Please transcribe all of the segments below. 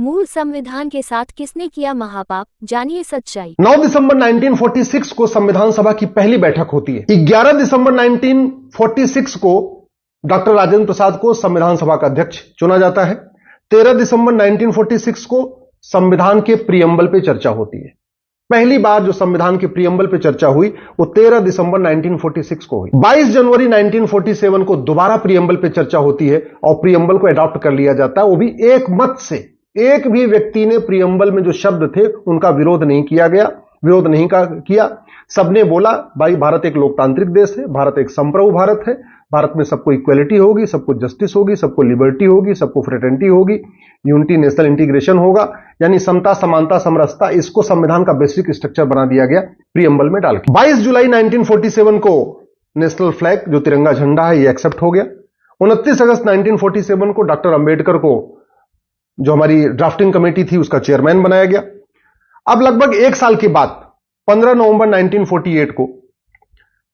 मूल संविधान के साथ किसने किया महापाप, जानिए सच्चाई। 9 दिसंबर 1946 को संविधान सभा की पहली बैठक होती है। 11 दिसंबर 1946 को डॉक्टर राजेंद्र प्रसाद को संविधान सभा का अध्यक्ष चुना जाता है। 13 दिसंबर 1946 को संविधान के प्रीएम्बल पे चर्चा होती है। पहली बार जो संविधान के प्रीएम्बल पे चर्चा हुई वो 13 दिसंबर 1946 को हुई। 22 जनवरी 1947 को दोबारा प्रीएम्बल पे चर्चा होती है और प्रीएम्बल को अडॉप्ट कर लिया जाता है, वो भी एक मत से। एक भी व्यक्ति ने प्रीएम्बल में जो शब्द थे उनका विरोध नहीं किया। सबने बोला भाई भारत एक लोकतांत्रिक देश है, भारत एक संप्रभु भारत है, भारत में सबको इक्वलिटी होगी, सबको जस्टिस होगी, सबको लिबर्टी होगी, सबको फ्रेटर्निटी होगी, यूनिटी नेशनल इंटीग्रेशन होगा, यानी समता समानता समरसता। इसको संविधान का बेसिक स्ट्रक्चर बना दिया गया प्रीएम्बल में डाल के। 22 जुलाई 1947 को नेशनल फ्लैग जो तिरंगा झंडा है ये एक्सेप्ट हो गया। 29 अगस्त 1947 को डॉक्टर अंबेडकर को जो हमारी ड्राफ्टिंग कमेटी थी उसका चेयरमैन बनाया गया। अब लगभग एक साल के बाद 15 नवंबर 1948 को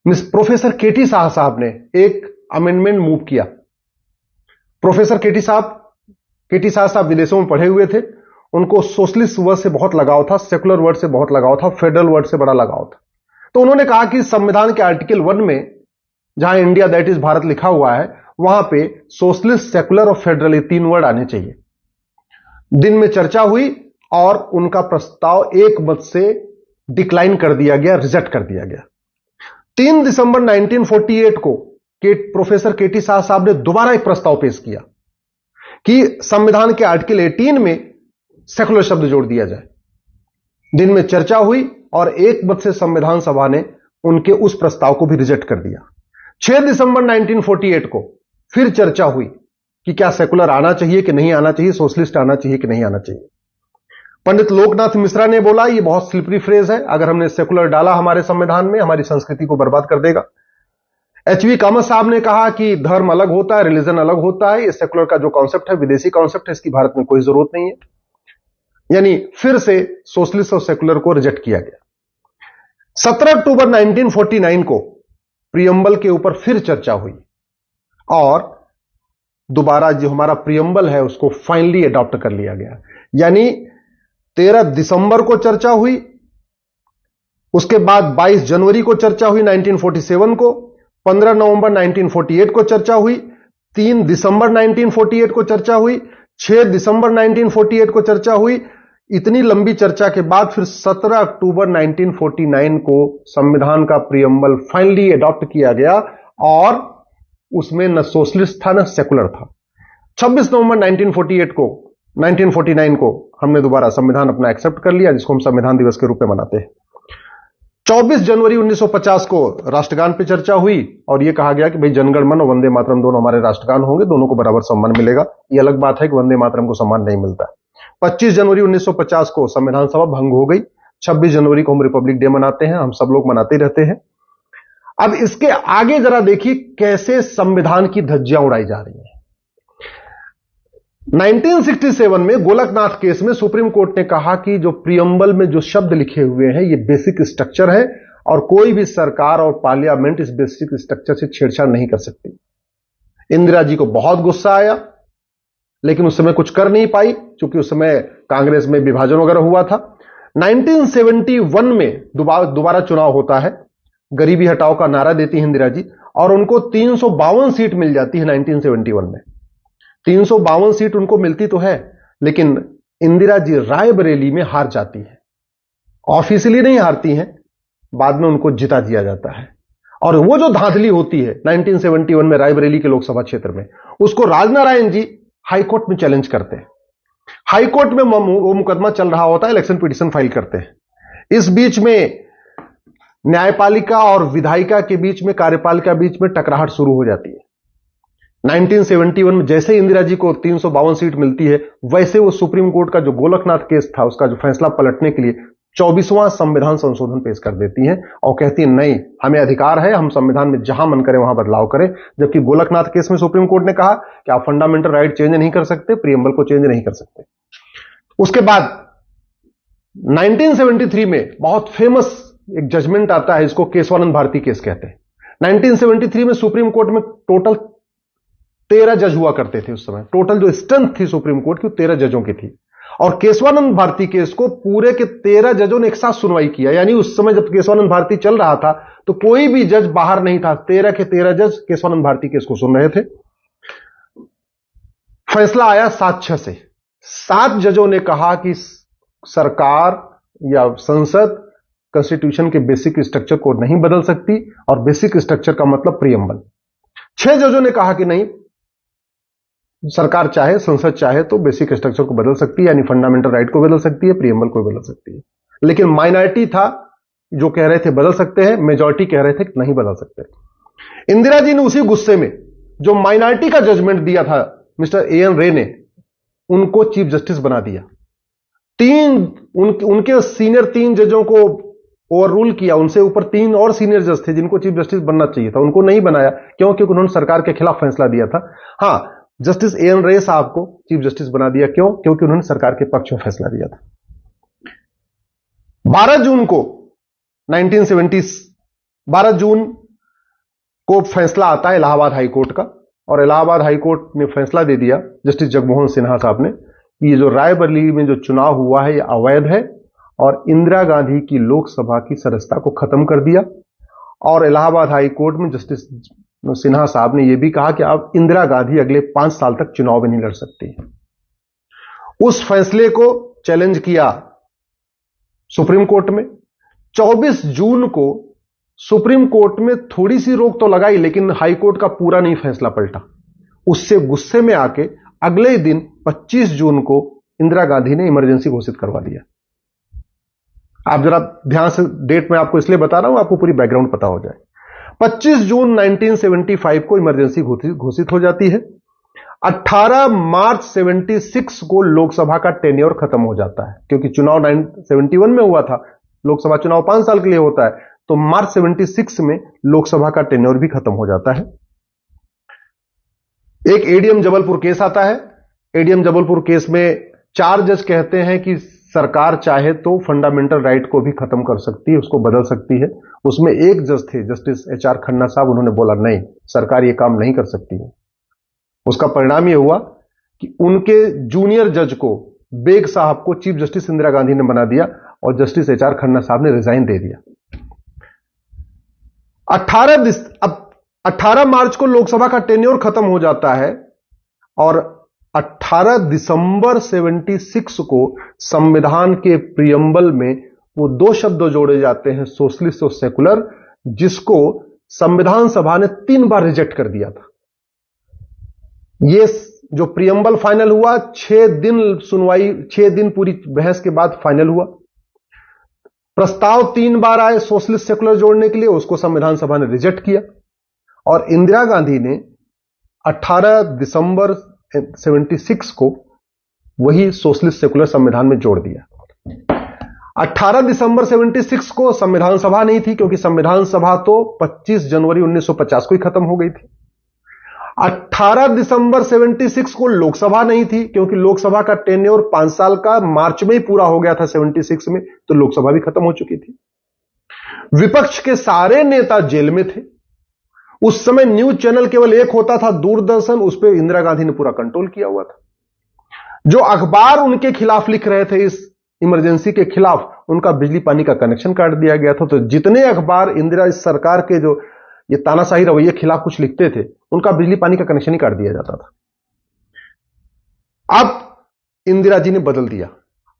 प्रोफेसर केटी शाह साहब ने एक अमेंडमेंट मूव किया। प्रोफेसर केटी शाह साहब विदेशों में पढ़े हुए थे, उनको सोशलिस्ट वर्ड से बहुत लगाव था, सेकुलर वर्ड से बहुत लगाव था, फेडरल वर्ड से बड़ा लगाव था। तो उन्होंने कहा कि संविधान के आर्टिकल 1 में जहां इंडिया दैट इज भारत लिखा हुआ है वहां पे सोशलिस्ट, सेकुलर और फेडरल ये 3 वर्ड आने चाहिए। दिन में चर्चा हुई और उनका प्रस्ताव एक मत से डिक्लाइन कर दिया गया, रिजेक्ट कर दिया गया। 3 दिसंबर 1948 को प्रोफेसर केटी शाह साहब ने दोबारा एक प्रस्ताव पेश किया कि संविधान के आर्टिकल 18 में सेकुलर शब्द जोड़ दिया जाए। दिन में चर्चा हुई और एक मत से संविधान सभा ने उनके उस प्रस्ताव को भी रिजेक्ट कर दिया। 6 दिसंबर 1948 को फिर चर्चा हुई कि क्या सेकुलर आना चाहिए कि नहीं आना चाहिए, सोशलिस्ट आना चाहिए कि नहीं आना चाहिए। पंडित लोकनाथ मिश्रा ने बोला ये बहुत स्लिपरी फ्रेज है, अगर हमने सेकुलर डाला हमारे संविधान में हमारी संस्कृति को बर्बाद कर देगा। एचवी कामत साहब ने कहा कि धर्म अलग होता है, रिलीजन अलग होता है, ये सेकुलर का जो कॉन्सेप्ट है विदेशी कॉन्सेप्ट है, इसकी भारत में कोई जरूरत नहीं है। यानी फिर से सोशलिस्ट और सेकुलर को रिजेक्ट किया गया। 17 अक्टूबर 1949 को प्रीएम्बल के ऊपर फिर चर्चा हुई और दोबारा जो हमारा प्रीएम्बल है उसको फाइनली अडॉप्ट कर लिया गया। यानी 13 दिसंबर को चर्चा हुई, उसके बाद 22 जनवरी को चर्चा हुई 1947 को, 15 नवंबर 1948 को चर्चा हुई, 3 दिसंबर 1948 को चर्चा हुई, 6 दिसंबर 1948 को चर्चा हुई। इतनी लंबी चर्चा के बाद फिर 17 अक्टूबर 1949 को संविधान का प्रीएम्बल फाइनली अडॉप्ट किया गया और उसमें न सोशलिस्ट था न सेकुलर था। 26 नवंबर 1949 को हमने दोबारा संविधान अपना एक्सेप्ट कर लिया, जिसको हम संविधान दिवस के रूप में मनाते हैं। 24 जनवरी 1950 को राष्ट्रगान पे चर्चा हुई और यह कहा गया कि भाई जनगण मन और वंदे मातरम दोनों हमारे राष्ट्रगान होंगे, दोनों को बराबर सम्मान मिलेगा। यह अलग बात है कि वंदे मातरम को सम्मान नहीं मिलता। 25 जनवरी 1950 को संविधान सभा भंग हो गई। 26 जनवरी को हम रिपब्लिक डे मनाते हैं, हम सब लोग मनाते रहते हैं। अब इसके आगे जरा देखिए कैसे संविधान की धज्जियां उड़ाई जा रही हैं। 1967 में गोलकनाथ केस में सुप्रीम कोर्ट ने कहा कि जो प्रीएम्बल में जो शब्द लिखे हुए हैं ये बेसिक स्ट्रक्चर है और कोई भी सरकार और पार्लियामेंट इस बेसिक स्ट्रक्चर से छेड़छाड़ नहीं कर सकती। इंदिरा जी को बहुत गुस्सा आया, लेकिन उस समय कुछ कर नहीं पाई क्योंकि उस समय कांग्रेस में विभाजन वगैरह हुआ था। 1971 में दोबारा चुनाव होता है, गरीबी हटाओ का नारा देती है इंदिरा जी और उनको 352 सीट मिल जाती है। 1971 में 352 सीट उनको मिलती तो है, लेकिन इंदिरा जी रायबरेली में हार जाती है। ऑफिशियली नहीं हारती हैं, बाद में उनको जिता दिया जाता है। और वो जो धांधली होती है 1971 में रायबरेली के लोकसभा क्षेत्र में, उसको राजनारायण जी हाईकोर्ट में चैलेंज करते हैं। हाईकोर्ट में वो मुकदमा चल रहा होता है, इलेक्शन पिटीशन फाइल करते हैं। इस बीच में न्यायपालिका और विधायिका के बीच में, कार्यपालिका बीच में टकराहट शुरू हो जाती है। 1971 में जैसे इंदिरा जी को 352 सीट मिलती है, वैसे वो सुप्रीम कोर्ट का जो गोलकनाथ केस था उसका जो फैसला पलटने के लिए 24वां संविधान संशोधन पेश कर देती हैं और कहती है नहीं, हमें अधिकार है, हम संविधान में जहां मन करे वहां बदलाव करें। जबकि गोलकनाथ केस में सुप्रीम कोर्ट ने कहा कि आप फंडामेंटल राइट चेंज नहीं कर सकते, प्रीएम्बल को चेंज नहीं कर सकते। उसके बाद 1973 में बहुत फेमस एक जजमेंट आता है, इसको केशवानंद भारती केस कहते हैं। 1973 में सुप्रीम कोर्ट में टोटल 13 जज हुआ करते थे। उस समय टोटल जो स्ट्रेंथ थी सुप्रीम कोर्ट की 13 जजों की थी और केशवानंद भारती केस को पूरे के 13 जजों ने एक साथ सुनवाई किया। यानी उस समय जब केशवानंद भारती चल रहा था तो कोई भी जज बाहर नहीं था, 13 के 13 जज केशवानंद भारती केस को सुन रहे थे। फैसला आया 7-6 से। 7 जजों ने कहा कि सरकार या संसद कॉन्स्टिट्यूशन के बेसिक स्ट्रक्चर को नहीं बदल सकती, और बेसिक स्ट्रक्चर का मतलब प्रीएम्बल। 6 जजों ने कहा कि नहीं, सरकार चाहे, संसद चाहे तो बेसिक स्ट्रक्चर को बदल सकती है, यानी फंडामेंटल राइट को बदल सकती है, प्रीएम्बल को बदल सकती है। लेकिन माइनॉरिटी था जो कह रहे थे बदल सकते हैं, मेजॉरिटी कह रहे थे कि नहीं बदल सकते। इंदिरा जी ने उसी गुस्से में जो माइनॉरिटी का जजमेंट दिया था मिस्टर ए.एन. रे ने, उनको चीफ जस्टिस बना दिया। उनके सीनियर 3 जजों को ओवर रूल किया। उनसे ऊपर 3 और सीनियर जज थे जिनको चीफ जस्टिस बनना चाहिए था, उनको नहीं बनाया। क्यों? क्योंकि उन्होंने सरकार के खिलाफ फैसला दिया था। हां, जस्टिस ए.एन. रे साहब को चीफ जस्टिस बना दिया। क्यों? क्योंकि उन्होंने सरकार के पक्ष में फैसला दिया था। 12 जून को 12 जून को फैसला आता है इलाहाबाद हाईकोर्ट का, और इलाहाबाद हाईकोर्ट ने फैसला दे दिया जस्टिस जगमोहन सिन्हा साहब ने, ये जो रायबरेली में जो चुनाव हुआ है ये अवैध है, और इंदिरा गांधी की लोकसभा की सदस्यता को खत्म कर दिया। और इलाहाबाद हाईकोर्ट में जस्टिस सिन्हा साहब ने यह भी कहा कि अब इंदिरा गांधी अगले 5 साल तक चुनाव भी नहीं लड़ सकती। उस फैसले को चैलेंज किया सुप्रीम कोर्ट में। 24 जून को सुप्रीम कोर्ट में थोड़ी सी रोक तो लगाई, लेकिन हाईकोर्ट का पूरा नहीं फैसला पलटा। उससे गुस्से में आके अगले दिन 25 जून को इंदिरा गांधी ने इमरजेंसी घोषित करवा दिया। आप जरा ध्यान से, डेट में आपको इसलिए बता रहा हूं, आपको पूरी बैकग्राउंड पता हो जाए। 25 जून 1975 को इमरजेंसी घोषित हो जाती है। 18 मार्च 76 को लोकसभा का टेन्योर खत्म हो जाता है, क्योंकि चुनाव 71 में हुआ था, लोकसभा चुनाव 5 साल के लिए होता है, तो मार्च 76 में लोकसभा का टेन्योर भी खत्म हो जाता है। एक एडीएम जबलपुर केस आता है। एडीएम जबलपुर केस में 4 जज कहते हैं कि सरकार चाहे तो फंडामेंटल राइट को भी खत्म कर सकती है, उसको बदल सकती है। उसमें एक जज थे जस्टिस एच.आर. खन्ना साहब, उन्होंने बोला नहीं, सरकार ये काम नहीं कर सकती है। उसका परिणाम यह हुआ कि उनके जूनियर जज को, बेग साहब को, चीफ जस्टिस इंदिरा गांधी ने बना दिया, और जस्टिस एच.आर. खन्ना साहब ने रिजाइन दे दिया। 18 मार्च को लोकसभा का टेन्योर खत्म हो जाता है, और 18 दिसंबर 76 को संविधान के प्रीएम्बल में वो 2 शब्द जोड़े जाते हैं, सोशलिस्ट और सेकुलर, जिसको संविधान सभा ने 3 बार रिजेक्ट कर दिया था। ये जो प्रीएम्बल फाइनल हुआ, 6 दिन सुनवाई, 6 दिन पूरी बहस के बाद फाइनल हुआ। प्रस्ताव 3 बार आए सोशलिस्ट सेकुलर जोड़ने के लिए, उसको संविधान सभा ने रिजेक्ट किया, और इंदिरा गांधी ने 18 दिसंबर 76 को वही सोशलिस्ट सेकुलर संविधान में जोड़ दिया। 18 दिसंबर 76 को संविधान सभा नहीं थी, क्योंकि संविधान सभा तो 25 जनवरी 1950 को ही खत्म हो गई थी। 18 दिसंबर 76 को लोकसभा नहीं थी, क्योंकि लोकसभा का टेन्योर 5 साल का मार्च में ही पूरा हो गया था 76 में, तो लोकसभा भी खत्म हो चुकी थी। विपक्ष के सारे नेता जेल में थे। उस समय न्यूज चैनल केवल एक होता था, दूरदर्शन, उस पर इंदिरा गांधी ने पूरा कंट्रोल किया हुआ था। जो अखबार उनके खिलाफ लिख रहे थे, इस इमरजेंसी के खिलाफ, उनका बिजली पानी का कनेक्शन काट दिया गया था। तो जितने अखबार इंदिरा इस सरकार के जो ये तानाशाही रवैये खिलाफ कुछ लिखते थे, उनका बिजली पानी का कनेक्शन ही काट दिया जाता था। अब इंदिरा जी ने बदल दिया,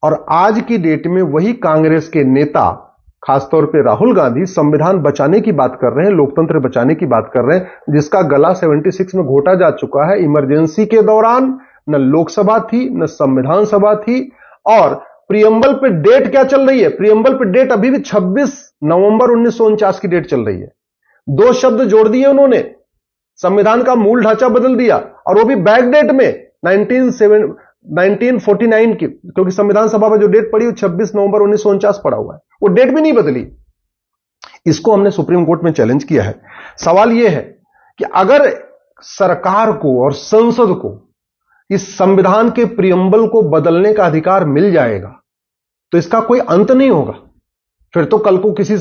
और आज की डेट में वही कांग्रेस के नेता, खासतौर पे राहुल गांधी, संविधान बचाने की बात कर रहे हैं, लोकतंत्र बचाने की बात कर रहे हैं, जिसका गला 76 में घोटा जा चुका है। इमरजेंसी के दौरान न लोकसभा थी, न संविधान सभा थी, और प्रीएम्बल पे डेट क्या चल रही है? प्रीएम्बल पे डेट अभी भी 26 नवंबर 1949 की डेट चल रही है। 2 शब्द जोड़ दिए उन्होंने, संविधान का मूल ढांचा बदल दिया, और वो भी बैक डेट में 1949 की, क्योंकि संविधान सभा में जो डेट पड़ी वो 26 नवंबर 1949 पड़ा हुआ है, वो डेट भी नहीं बदली। इसको हमने सुप्रीम कोर्ट में चैलेंज किया है। सवाल यह है कि अगर सरकार को और संसद को इस संविधान के प्रीएम्बल को बदलने का अधिकार मिल जाएगा तो इसका कोई अंत नहीं होगा। फिर तो कल को किसी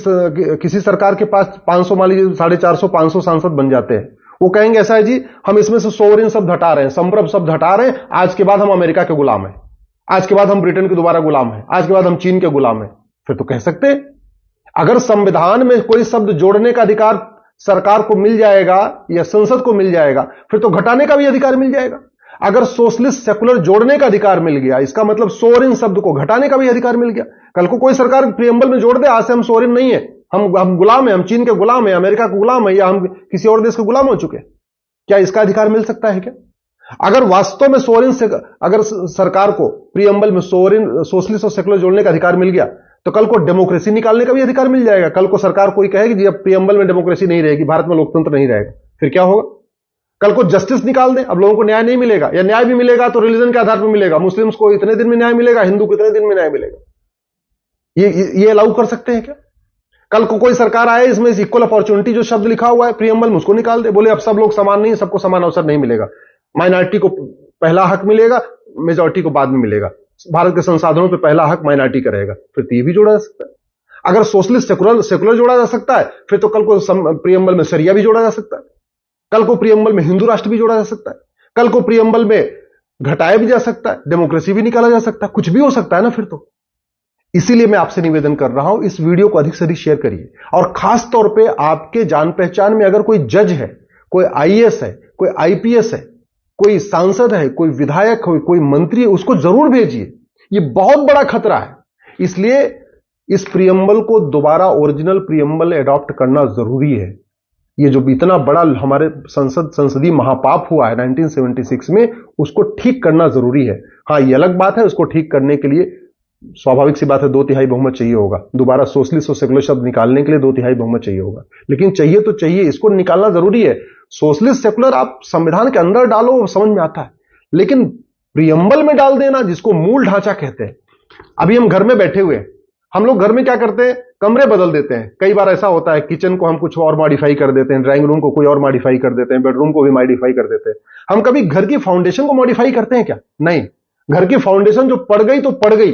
सरकार के पास 500, मान लीजिए 450, 500 सांसद बन जाते हैं, वो कहेंगे ऐसा है जी, हम इसमें से सोवरेन शब्द हटा रहे हैं, संप्रभ शब्द हटा रहे हैं, आज के बाद हम अमेरिका के गुलाम हैं। आज के बाद हम ब्रिटेन के दोबारा गुलाम हैं, आज के बाद हम चीन के गुलाम हैं, फिर तो कह सकते हैं। अगर संविधान में कोई शब्द जोड़ने का अधिकार सरकार को मिल जाएगा या संसद को मिल जाएगा, फिर तो घटाने का भी अधिकार मिल जाएगा। अगर सोशलिस्ट सेकुलर जोड़ने का अधिकार मिल गया, इसका मतलब सोवरेन शब्द को घटाने का भी अधिकार मिल गया। कल को कोई सरकार प्रियम्बल में जोड़ दे, आज से हम सोवरेन नहीं है, हम गुलाम हैं, हम चीन के गुलाम हैं, अमेरिका के गुलाम है, या हम किसी और देश के गुलाम हो चुके हैं, क्या इसका अधिकार मिल सकता है क्या? अगर वास्तव में सोवरेन से अगर सरकार को प्रियम्बल में सोवरेन सोशलिस्ट और सेकुलर जोड़ने का अधिकार मिल गया, तो कल को डेमोक्रेसी निकालने का भी अधिकार मिल जाएगा। कल को सरकार कोई कहेगी जी अब प्रियम्बल में डेमोक्रेसी नहीं रहेगी, भारत में लोकतंत्र नहीं रहेगा, फिर क्या होगा? कल को जस्टिस निकाल दे, अब लोगों को न्याय नहीं मिलेगा, या न्याय भी मिलेगा तो रिलीजन के आधार पर मिलेगा, मुस्लिम्स को इतने दिन में न्याय मिलेगा, हिंदू को इतने दिन में न्याय मिलेगा, ये अलाउ कर सकते हैं क्या? कल को कोई सरकार आए, इसमें इक्वल अपॉर्चुनिटी जो शब्द लिखा हुआ है प्रियम्बल में उसको निकाल दे, बोले अब सब लोग समान नहीं, सबको समान अवसर नहीं मिलेगा, माइनॉरिटी को पहला हक मिलेगा, मेजॉरिटी को बाद में मिलेगा, भारत के संसाधनों पर पहला हक माइनॉरिटी का रहेगा, फिर तो ये भी जोड़ा जा सकता है। अगर सोशलिस्ट सेकुलर जोड़ा जा सकता है, फिर तो कल को प्रियम्बल में शरिया भी जोड़ा जा सकता है, कल को प्रियम्बल में हिंदू राष्ट्र भी जोड़ा जा सकता है, कल को प्रियम्बल में घटाया भी जा सकता है, डेमोक्रेसी भी निकाला जा सकता है, कुछ भी हो सकता है ना फिर तो। इसीलिए मैं आपसे निवेदन कर रहा हूं, इस वीडियो को अधिक से अधिक शेयर करिए, और खास तौर पे आपके जान पहचान में अगर कोई जज है, कोई आईएएस है, कोई आईपीएस है, कोई सांसद है, कोई विधायक हो, कोई मंत्री है, उसको जरूर भेजिए। ये बहुत बड़ा खतरा है, इसलिए इस प्रियम्बल को दोबारा ओरिजिनल प्रियम्बल एडॉप्ट करना जरूरी है। ये जो इतना बड़ा हमारे संसदीय महापाप हुआ है 1976 में, उसको ठीक करना जरूरी है। हाँ, ये अलग बात है, उसको ठीक करने के लिए स्वाभाविक सी बात है 2/3 बहुमत चाहिए होगा, दोबारा सोशलिस्ट और सेकुलर शब्द निकालने के लिए 2/3 बहुमत चाहिए होगा, लेकिन चाहिए तो चाहिए, इसको निकालना जरूरी है। सोशलिस्ट सेकुलर आप संविधान के अंदर डालो, वो समझ में आता है, लेकिन प्रियम्बल में डाल देना, जिसको मूल ढांचा कहते हैं। अभी हम घर में बैठे हुए हैं, हम लोग घर में क्या करते हैं, कमरे बदल देते हैं। कई बार ऐसा होता है, किचन को हम कुछ और मॉडिफाई कर देते हैं, ड्राइंग रूम को कोई और मॉडिफाई कर देते हैं, बेडरूम को भी मॉडिफाई कर देते हैं। हम कभी घर की फाउंडेशन को मॉडिफाई करते हैं क्या? नहीं, घर की फाउंडेशन जो पड़ गई तो पड़ गई।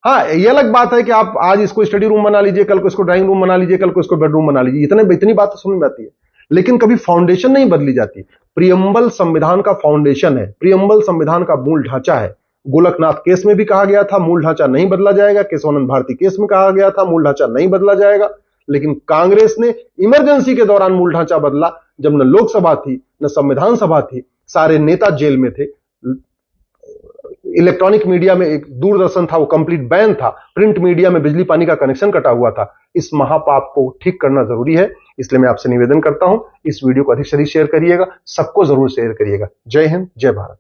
हाँ, ये अलग बात है कि आप आज इसको स्टडी रूम बना लीजिए, कल को इसको ड्राइंग रूम बना लीजिए, कल को इसको बेडरूम बना लीजिए, इतनी बात तो समझ में आती है, लेकिन कभी फाउंडेशन नहीं बदली जाती। प्रियम्बल संविधान का फाउंडेशन है, प्रियम्बल संविधान का मूल ढांचा है। गोलकनाथ केस में भी कहा गया था मूल ढांचा नहीं बदला जाएगा, केशवानंद भारती केस में कहा गया था मूल ढांचा नहीं बदला जाएगा, लेकिन कांग्रेस ने इमरजेंसी के दौरान मूल ढांचा बदला, जब न लोकसभा थी न संविधान सभा थी, सारे नेता जेल में थे, इलेक्ट्रॉनिक मीडिया में एक दूरदर्शन था वो कंप्लीट बैन था, प्रिंट मीडिया में बिजली पानी का कनेक्शन कटा हुआ था। इस महापाप को ठीक करना जरूरी है, इसलिए मैं आपसे निवेदन करता हूं, इस वीडियो को अधिक से अधिक शेयर करिएगा, सबको जरूर शेयर करिएगा। जय हिंद, जय भारत।